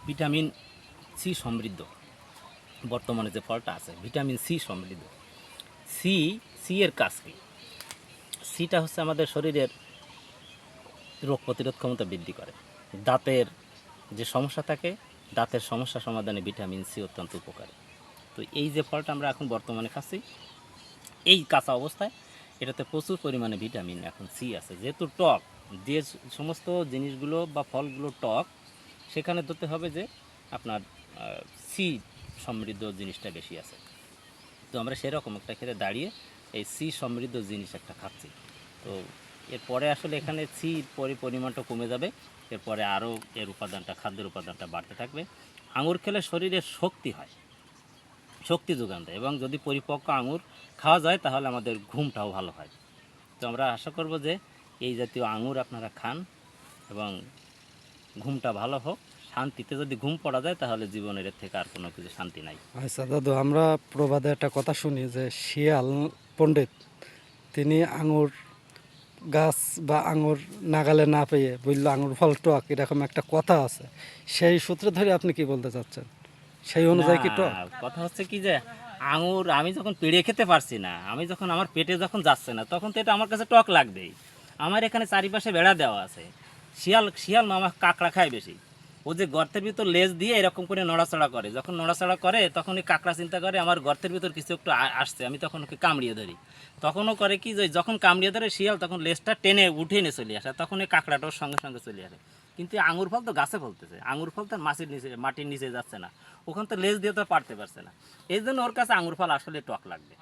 Vitamin C সমৃদ্ধ। বর্তমানে যে ফলটা আছে ভিটামিন সি সমৃদ্ধ। সি সি এর কাজ কি? সিটা হচ্ছে আমাদের শরীরের রোগ প্রতিরোধ ক্ষমতা বৃদ্ধি করে। দাঁতের যে সমস্যা থাকে, দাঁতের সমস্যা সমাধানে ভিটামিন সি অত্যন্ত উপকারী। তো এই যে ফলটা আমরা এখন বর্তমানে খাচ্ছি, এই কাঁচা অবস্থায় এটাতে প্রচুর পরিমাণে ভিটামিন এখন সি আছে। যেহেতু টক, যে সমস্ত জিনিসগুলো বা ফলগুলো টক, সেখানে ধরতে হবে যে আপনার সি সমৃদ্ধ জিনিসটা বেশি আছে। তো আমরা সেরকম একটা ক্ষেত্রে দাঁড়িয়ে এই সি সমৃদ্ধ জিনিস একটা খাচ্ছি। তো এরপরে আসলে এখানে সি পরিমাণটা কমে যাবে, এরপরে আরও এর উপাদানটা, খাদ্যের উপাদানটা বাড়তে থাকবে। আঙুর খেলে শরীরের শক্তি হয়, শক্তি যোগান দেয়, এবং যদি পরিপক্ক আঙুর খাওয়া যায় তাহলে আমাদের ঘুমটাও ভালো হয়। তো আমরা আশা করব যে এই জাতীয় আঙুর আপনারা খান এবং ঘুমটা ভালো হোক। শান্তিতে যদি ঘুম পড়া যায় তাহলে জীবনের এর থেকে আর কোনো কিছু শান্তি নাই। আচ্ছা দাদু, আমরা প্রবাদে একটা কথা শুনি যে শিয়াল পণ্ডিত তিনি আঙুর গাছ বা আঙুর নাগালে না পেয়ে বললো আঙুর ফল টক, এরকম একটা কথা আছে। সেই সূত্রে ধরে আপনি কি বলতে চাচ্ছেন? সেই অনুযায়ী কি টক? না, কথা হচ্ছে কি যে আঙুর আমি যখন পেড়ে খেতে পারছি না, আমি যখন আমার পেটে যখন যাচ্ছে না, তখন তো এটা আমার কাছে টক লাগবেই। আমার এখানে চারিপাশে বেড়া দেওয়া আছে। শিয়াল শিয়াল না, আমার কাঁকড়া খায় বেশি। ও যে গর্তের ভিতর লেজ দিয়ে এরকম করে নড়াচড়া করে, যখন নড়াচড়া করে তখন ওই কাঁকড়া চিন্তা করে আমার গর্তের ভিতর কিছু একটু আসছে, আমি তখন ওকে কামড়িয়ে ধরি। তখনও করে কি যে যখন কামড়িয়ে ধরে শিয়াল, তখন লেজটা টেনে উঠে এনে চলে আসে, তখন ওই কাঁকড়াটার সঙ্গে সঙ্গে চলে আসে। কিন্তু এই আঙুর ফল তো গাছে ফলতেছে, আঙুর ফল তো মাটির নিচে যাচ্ছে না, ওখান তো লেজ দিয়ে তো পারতে পারছে না। এই জন্য ওর কাছে আঙুর ফল আসলে টক লাগবে।